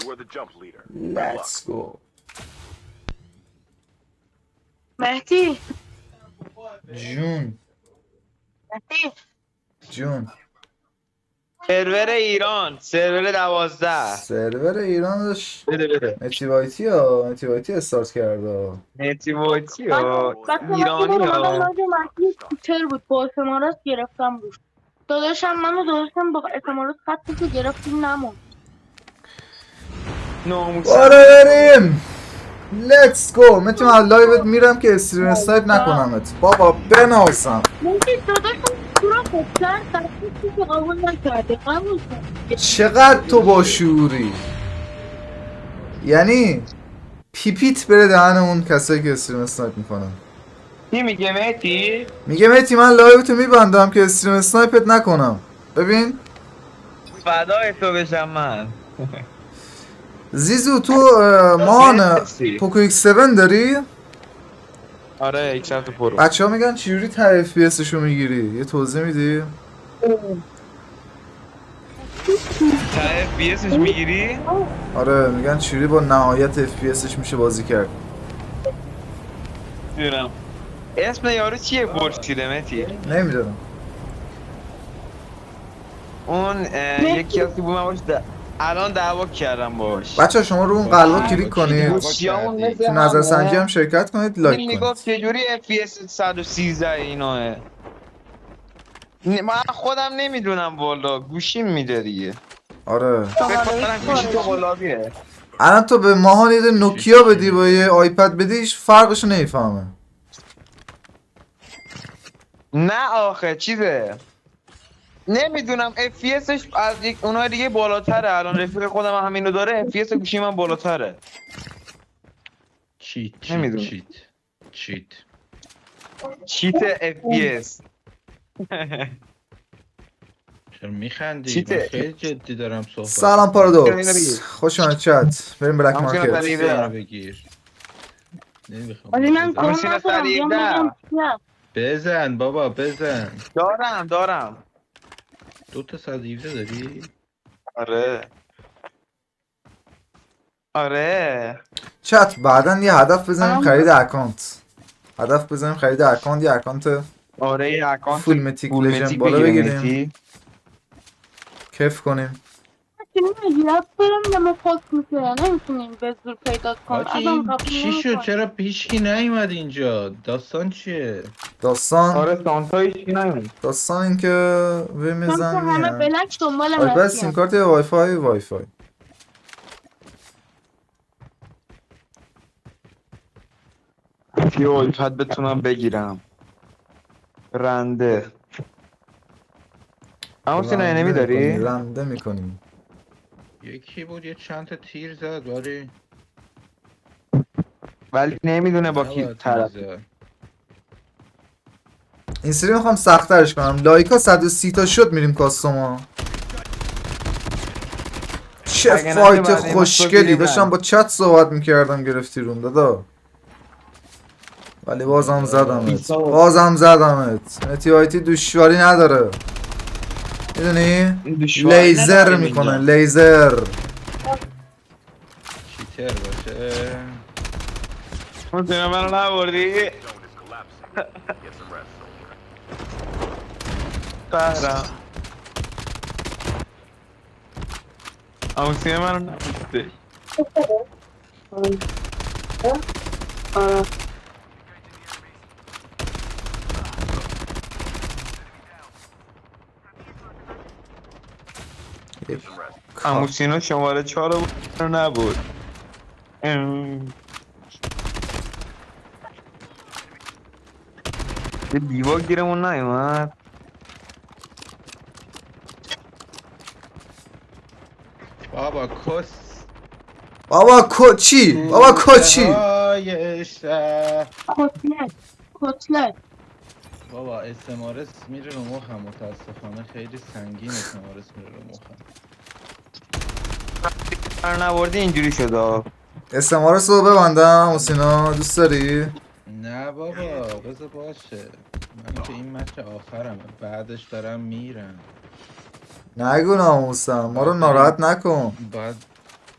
Let's go. مهدی جون مهدی جون. سرور ایران سرور 12. سرور ایرانش بده متیوایتی ها، متیوایتی استارت کرده. نتیوایتی بچه ها وقتی من ایرانی اومدم ها. لایو مهدی کوچر بود با اتمارات گرفتم روش. داداشم منو داداشم با اتمارات خطشو گرفتیم نمون. ناموسم باره بریم. Let's go. متیم از لایوت میرم که استریم اسنایپ نکنمت بابا بناسم. مهدی داداشم تو رو خود کرد دستش که قبول نکرده قبول کرد. چقدر تو با شعوری. یعنی پیپیت بره دهن اون کسایی که استریم اسنایپ میکنن. چی میگه مهدی؟ میگه متی من لایوتو میبندم که استریم اسنایپت نکنم. ببین فدای تو بشم من. زیزو تو مان مرسی. پوکو ایکس 7 داری؟ آره یک شفت پرو. بچه ها میگن چجوری تا اف پی اسشو میگیری؟ یه توضیح میدی؟ تا اف بی اسش میگیری؟ آره میگن چجوری با نهایت اف پی اسش میشه بازی کرد. میدونم. اسم یارو چیه پرسیده مهدی؟ نمیدونم. اون یکی از که بود من باش الان دعوا کردم باش. بچه ها شما رو اون با قلبا کی کلیک با کی کنید، دعوا گوشیامون کردی؟ مثل تو نظرسنجی هم همه. شرکت کنید، این لایک کنید. میگفت چجوری FPS 113 ایناه. من خودم نمیدونم والا گوشیم میده دیگه. آره فکر شماره کنم گوشی تو خارجی قلابیه. الان تو به ماهان یه گوشی نوکیا بدی با چیه؟ یه آیپد بدیش فرقشو نمیفهمه. نه آخه چیزه نمیدونم FPSش از یک اونای دیگه بالاتره. الان رفیق خودم هم همینو داره FPS گوشی من بالاتره. چیت چیت نمیدونم چیت چیت. چیت FPS. چرا میخندی؟ چیت من خیلی جدی دارم صحبت سلام میکنم. اینو پارادوکس، بگیر. خوش آمد چت. بریم بلک همون سینا مارکت. بگیر اینو 117. بگیر. نمیخوام ولی اینو من همون بزن. کار سینا ندارم بیام بگم 117 چیم. بزن بابا بزن. دارم. دو تا 117 داری؟ آره آره. چت بعدن یه هدف بزنیم الان خرید اکانت. هدف بزنیم خرید اکانت، یه اکانت آره یه اکانت فول متیک فول لژند متیک بالا بگیره بگیریم، مهدی. کیف کنیم. میگیرد برم نمه پاک میشه نمیتونیم به زور پیدا کن حاجی ازم این قبول چی شد؟ نمیکنه. چرا هیچکی نیومد اینجا؟ داستان چیه؟ داستان آره سانتایش چی نمید. داستان این که چون که میزن همه میان. بلک دنبال آیپد مهدی سیم هم. کارت یا وای فای. یه الپد بتونم بگیرم رنده. همون سینا رنده میکنی نمیداری؟ رنده میکنی. یکی بود یه چند تا تیر زد ولی ولی نمیدونه با کی نباید طرف. میزد. این سری میخوام سخت‌ترش کنم. لایکا 130 تا شد میریم کاستوما. چه اگه نشه فایت بعد این وقت خوشگلی بگیریم داشتم رند. با چت صحبت میکردم گرفتی روم دادا. ولی بازم زدمت، بازم زدمت. متیوایتی دشواری نداره میدونی؟ دشواری لیزر نداریم میکنه، اینجا. لیزر. چیتر باشه. اون سینا منو نبردی؟ قهرم. همون سینا منو نبردی. همون سینا شماره 4 رو نبود. یه دیوار گیرمون نیومد. بابا کس بابا کوچی، بابا کوچه کوچی. های شهر. کتلت کتلت بابا اسمارس میره رو مخم، متاسفانه خیلی سنگین اسمارس میره رو مخم. من نبردی اینجوری شد. استماره رو ببندم من حسینا دوست داری؟ نه بابا بذار باشه. من که این مچ آخرمه، بعدش دارم میرم. نگو ناموسم ما رو باید ناراحت برم نکن. باید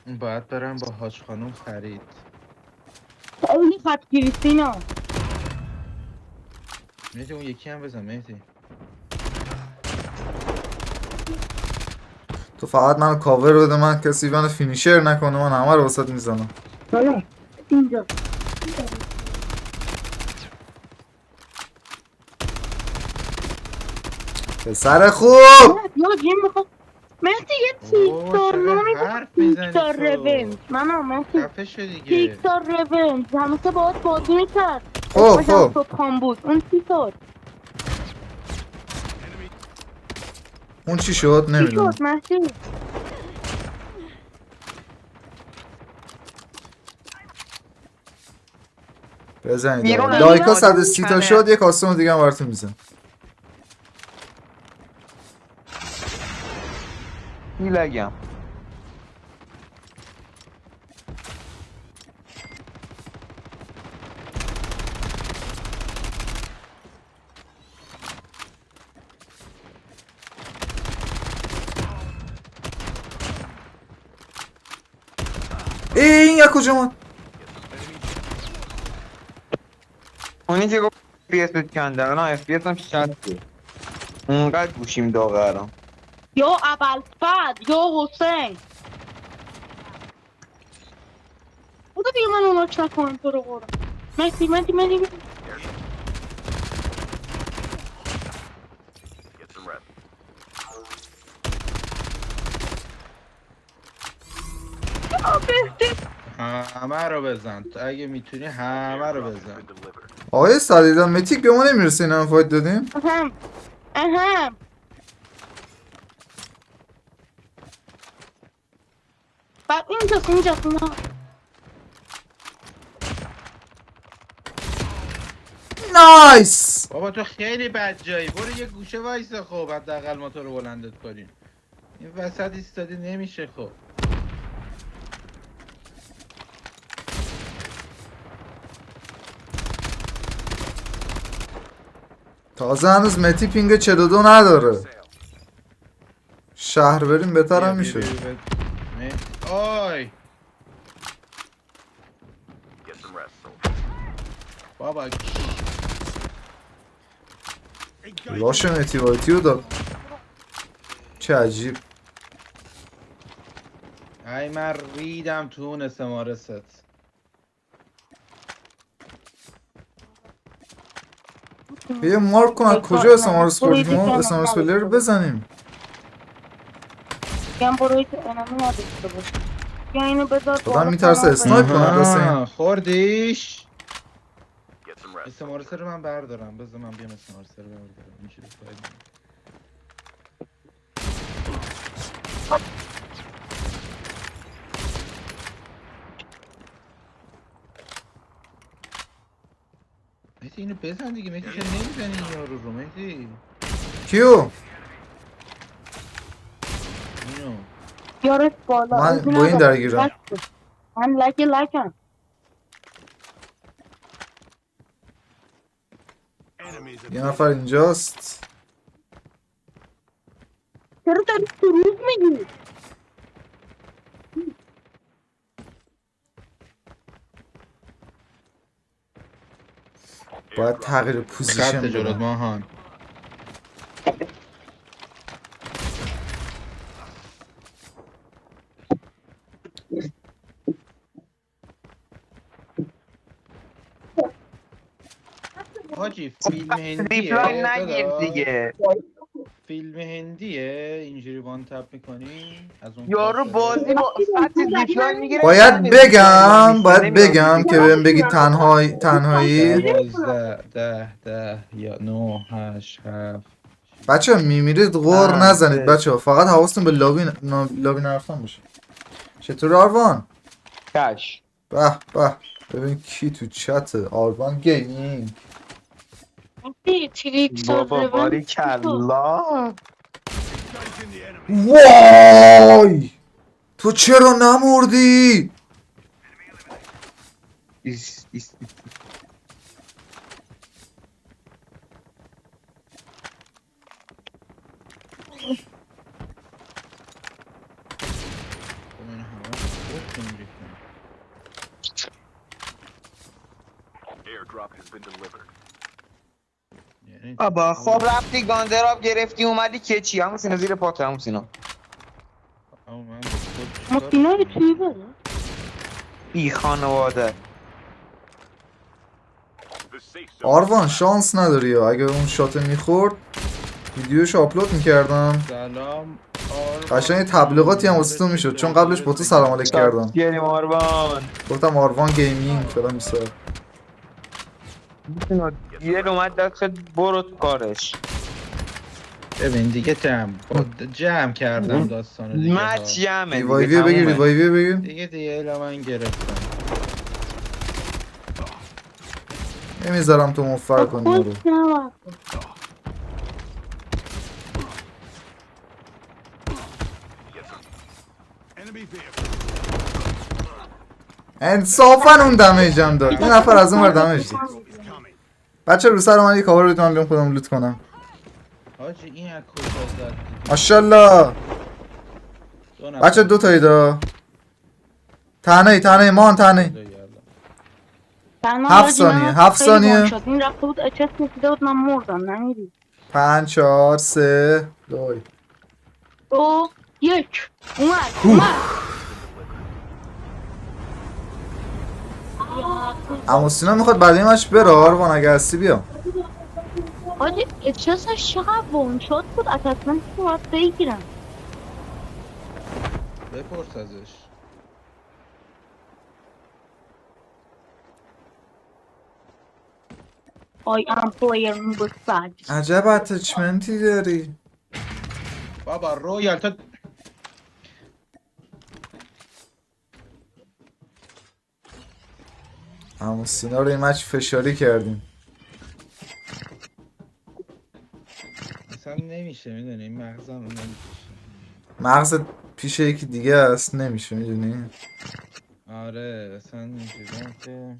باید برم با حاج خانوم خرید. خیلی خط گریستینا. مهدی اون یکی هم بزن مهدی. تو فقط منو کاور بده، من کسی منو فینیشر نکنه، من همه رو وسط میزنم. حالا اینجا پسر خوب. یا جیم میخواد مهدی یه تیکتار چقدر نمی حرف میزنی تیکتار تو. رونج منو مهدی خفه شو دیگه. تیکتار رونج همیشه باید بازی میکرد. خب اسمش هم خب صبحان بود اون چی شد؟ اون چی شد چی نمیدونم. شد مهدی؟ بزنید بیرون آقا. از لایکا این 130 تا کنه. شد، یه کاستوم دیگه هم براتون میزن. میلگم این یا کجا من؟ اونی که گفت FPS کنده الان FPS هم 60. اونقدر گوشیم داغرم. یا ابوالفضل یا حسین بودو دیگه من اوناک نکنم تو رو قرآن. مهدی یا مهدی همه رو بزن تو اگه میتونی همه رو بزن. آقای سدیدان متیک به ما نمیرسه اینا هم فایت دادیم. اهم بعد اینجاست اینا. نایس. بابا تو خیلی بد جایی، برو یه گوشه وایسا. خب حداقل ما تو رو بلندت کنیم. این وسط ایستادی نمیشه خب. تازه هنوز متی پینگ 42 نداره. شهر بریم بهتر هم میشه. آی بابا لاش متی وایتیو داد. چه عجیب. ای من ریدم تو اون اسمارست. یه مارک کن از کجا اسمارس خوردیم و اسمارس پلیر رو بزنیم. میگم برو که انمی نداشته باشه. یا اینو بذار خودم بالا میترسه کنار اسنایپ بذار. کنه دست این. خوردیش. اسمارسه رو من بردارم. بذار من بیام اسمارسه رو بردارم. اینجوری فایده نداره. مهدی اینو بزن دیگه. مهدی چرا نمیزنی این یارو رو مهدی؟ کیو؟ اینو بیارش بالا من ایزی با این ندارم درگیرم. من لکم یه نفر اینجاست. چرا داری دروغ میگی؟ باید تغییر خط پوزیشن جلوت بدم. ماهان. حاجی فیلم ریپلای هندیه نگیر داداش؟ دیگه. فیلم هندیه اینجوری وان تپ میکنی از اون یارو فاصله؟ بازی با سطح دیپلای میگیره. باید بگم که بهم بگی تنهایی. 12 10 یا 9 8 7 بچه ها میمیرید غور نزنید بچه ها، فقط حواستون به لابی نرفتن باشه. چطور آروان؟ کش به به. ببین کی تو چته. آروان گیمینگ. تریکسا بابا باری رونج کلا. وای تو چرا نمردی؟ اینجوری کنم. یعنی بابا خب رفتی گاندراب گرفتی اومدی که چی؟ همون سینا زیر پات همون سینا. اما من به خود چیکار مطمئنه کنم؟ چی بده؟ بی خانواده. آروان شانس نداری یا اگه اون شات میخورد ویدیوش آپلود میکردم سلام قشنگ تبلیغاتی هم واسه تو میشد چون قبلش با تو سلام علیک کردم گیری ماروان. گفتم آروان گیمینگ فلان میسار یه اومد دستت برو تو کارش. ببین دیگه جمع کردم داستانو دیگه ها. مچ یمه ریوایویه بگیر ریوایویه بگیر دیگه الا من گرفتم. نمیذارم تو مفر کنی ما رو خود نمید. انصافا اون دمیج هم داد یه نفر از اون ور دمیج داد بچه رو سر من یه کاور بدید من بیام خودم لوت کنم حاجی این از کجا زد؟ ماشالله بچه دو تایی دا تنهی مان تنهی تنها 7 حاجی ثانیه، من 7 خیلی ثانیه. گم شد. این رفته بود اچس کشیده بود من مردم نمیدی 5 4 3 2 دو یک اومد اما سینا میخواد بعد این مچ بره آروان اگه هستی بیا حاجی اچسش چقدر ون شد بود اتسمنت که باید بگیرم. بپرس ازش. I am player number 5. عجب اتچمنتی داری بابا رویال تو اما سینا رو این مچ فشاری کردیم اصلا نمیشه میدونی مغزم نمیشه. مغزت پیش یکی دیگه است نمیشه میدونی آره اصلا اینجوریه که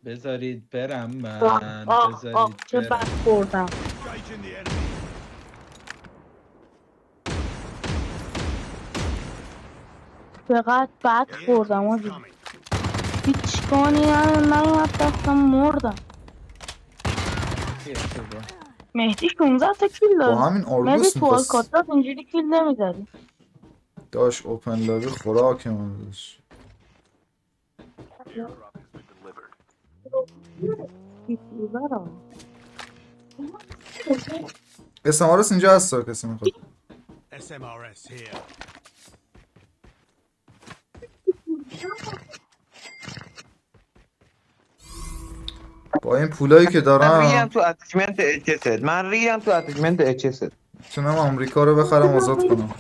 بذارید برم من بذارید چه برم. بد خوردم. چقدر بد خوردم حاجی. هیچ کانی نیومد دستم مردم. مهدی 16 تا کیل با داره. همین مهدی آرگوس تو میخواست آلکاتراس اینجوری کیل نمیزدی. داش اوپن لابی خوراک من داشت اسمارس اینجا هست کسی میخواد SMRS here. با این پولایی که من دارم ریدم تو اتچمنت اچست. تونم آمریکا رو بخرم آزاد کنم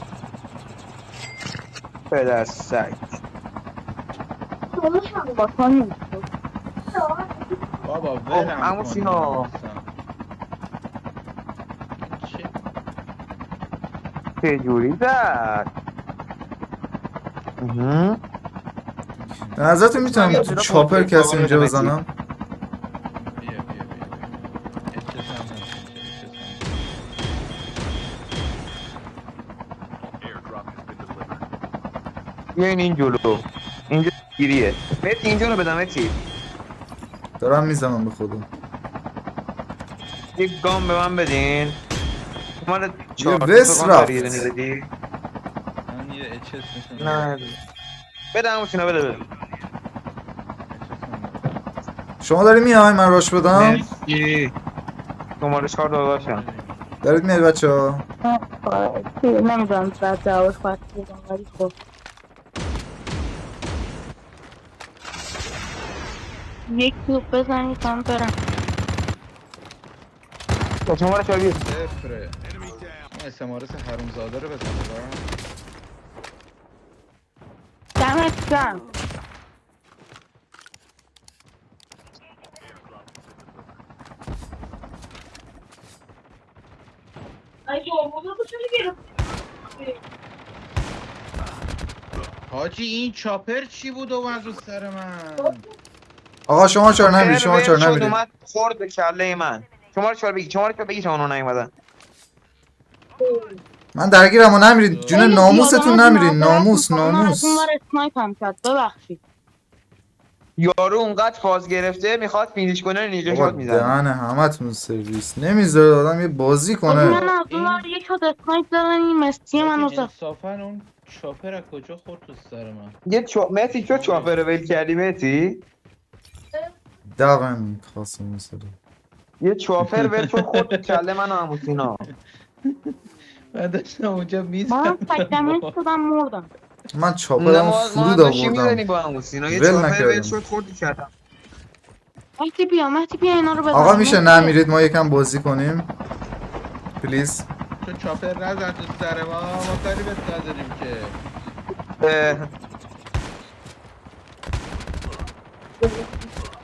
پدر سگ. بابا ولم عمو کن سینا. ناموسم. چه چه جوری زد؟ اها. به نظرتون میتونم بیا، تو بیا، چاپر بیا، کسی بیا، اینجا بیا، بزنم بیا اچس هم هست اینجا اچس هم هست. بیا این جلو. اینجا گیریه. متی اینجا رو بدم متی. دارم میزنم به خودم یک گام به من بدین. مال یه 4 وس تا گام داری رفت. یه دونه بدی. من یه اچس میتونم نه. بده عمو سینا بده. شما داری میای من راش بدم مرسی. شماره 4 داداشم. دارید میاد بچه ها نمیدونم چقدر جواب خواهد بودم ولی خب یک توپ بزنید من برم. شماره 4 بیا. صفره. اون اسمارس حرومزاده رو بزنه با. دمت گرم. حاجی این چاپر چی بود اومد رو سر من؟ آقا شما چرا نمیری شما چرا شد نمیری اومد خورد به کله من. شماره 4 بگی تا اونو نیومدن. من درگیرم و نمیرید جون خیلی ناموستون زیاده، نمیرین. معذرت ناموس می‌خوام. من ناموس. از اون ور اسنایپ هم کرد، ببخشید. یارو اونقدر فاز گرفته میخواد فینیش کنه نیجا بابا شات میزنه. دهن همتون سرویس. نمیذاره آدم یه بازی آجی من کنه. از اون ور یک شد اسنایپ زدن این مستی منو زد. انصافا اون چاپر از کجا خورد تو سر من؟ مهدی چه چاپر ول کردی مهدی؟ دقم خواستم مثلا. یه چاپر ول شد خورد تو کله من و عموسینا. من داشتم اونجا میزم. من تکتمیل شدم مردم. من نه چاپرم ما فرود داشتیم آوردم. میزنیم با عموسینا، یه ول چاپر ول نکردم. شد خورد تو کله. مهدی بیا اینا رو بزنیم. آقا میشه مهدی بیا. نمیرید ما یکم بازی کنیم پلیز. تو چاپر نزن تو سر ما کاری بهت نداریم که.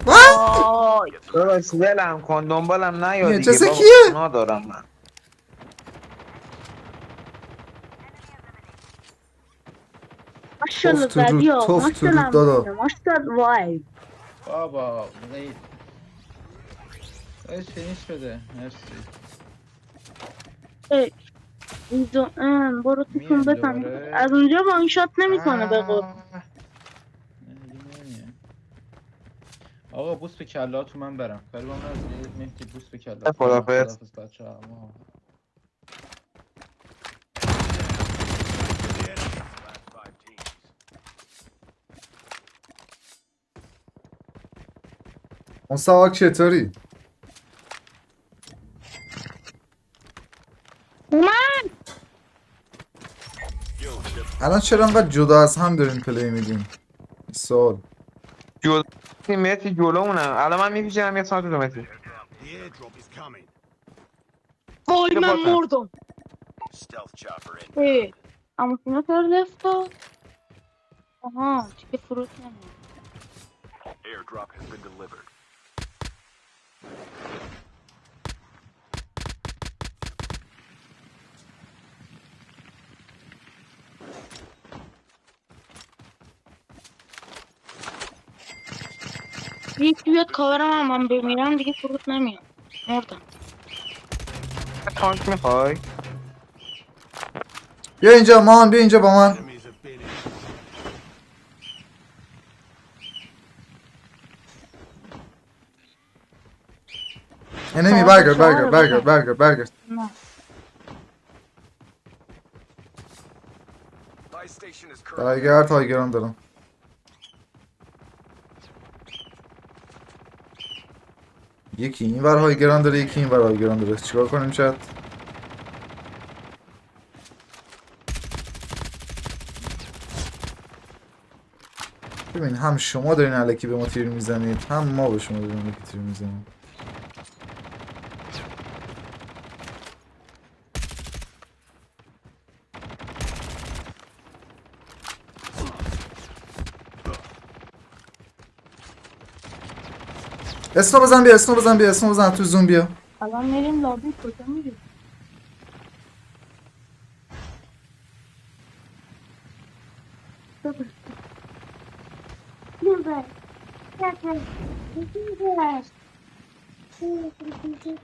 وای داداش ولم کن دنبالم نیا یه دیگه چسه بابا، کیه؟ گناه دارم من. ماشاءالله توف تو رود، زدی ها. توف تو رود ماشاءالله دادا. ماشاءالله وای. بابا نیت ایش فینیش بده. مرسی. ای، اینجا برو توشون میایم بزن. دوباره. از اونجا با این شات نمیکنه به قول. نه، دیگه نمیه. آقا بوس به کلاتو من برم. کاری با من نداری؟ مهدی بوس به کلاتو. خداحافظ. خداحافظ بچه‌ها. Last 5 teams. اون سواک چطوری؟ الان چرا انقدر جدا از هم دارین پلی میدین؟ سوال. جلو مهدی جلومونم الان من میپیچم یه سانت متری. The airdrop is coming. وای من باتن. مردم. Stealth chopper in. ای اما سینا چرا لفت داد؟ آها دیگه فروت نمید. Airdrop has been delivered. یکی بیاد کاورم هم من بمیرم دیگه فروت نمیاد. مردم. تانک میخوای؟ بیا اینجا مان، بیا اینجا با من. Enemies have been in. انمی برگرد. نه My station is currently برگرد تایگران دارم. یکی این ور هایگران داره یکی این ور هایگران داره. چیکار کنیم چت؟ ببین هم شما دارین الکی به ما تیر میزنید هم ما به شما دارین الکی تیر میزنید. اسنو بزن تو زوم بیا. الان میریم لابی. کجا میریم؟ get some rest. Soldier.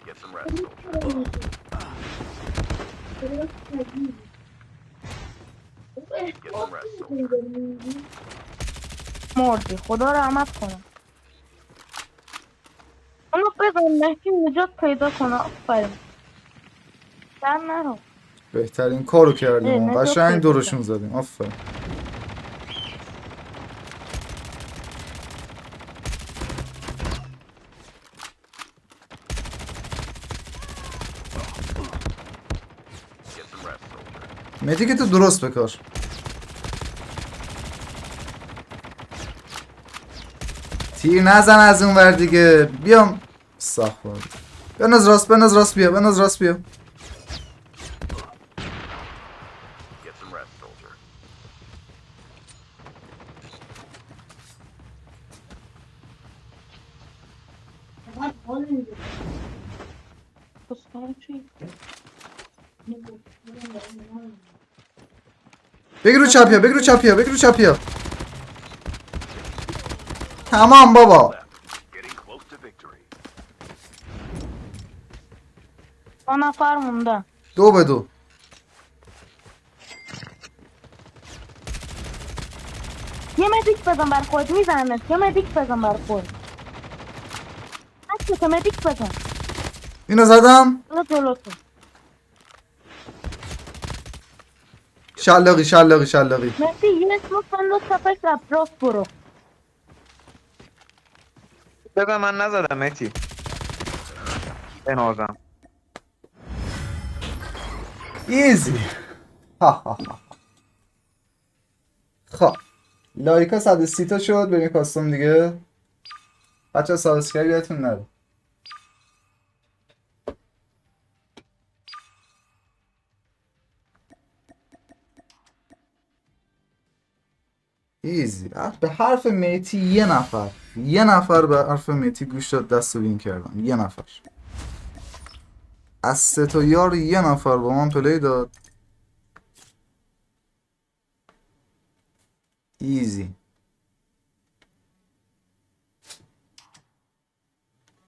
Get some rest. Soldier. مردی خدا رحمت کنه. اونو بزن مهدی نجات پیدا کنه. آفرین در نرو. بهترین کارو کردیم نجات ما قشنگ پیدا دورشون زدیم. آفرین. Get some rest. Soldier. مدی که تو درست بکار. تیر نزن از اون ور دیگه. بیام استغفر. بناز راست بیا. Get some rest. Soldier. بگیرو چپیا. تمام بابا. Getting close to victory. 2 نفر مونده. 2-2. یه مدیک بزن بر خود میزنه. یه مدیک بزن بر خود. هستی که مدیک بزن. اینو زدم. اینو جلو تو. شلاقی شلاقی شلاقی. مهدی یه اسمو بنداز تپش رفت راست برو. بزن من نزدم مهدی. بنازم. ایزی. ها ها ها. خب لایکا 130 تا شد. بریم کاستوم دیگه. بچه سابسکرایب یادتون نره. ایزی. به حرف میتی یه نفر به حرف میتی گوش داد، دست وین کردم. یه نفر از 3 تا یار یه نفر با من پلی داد. ایزی.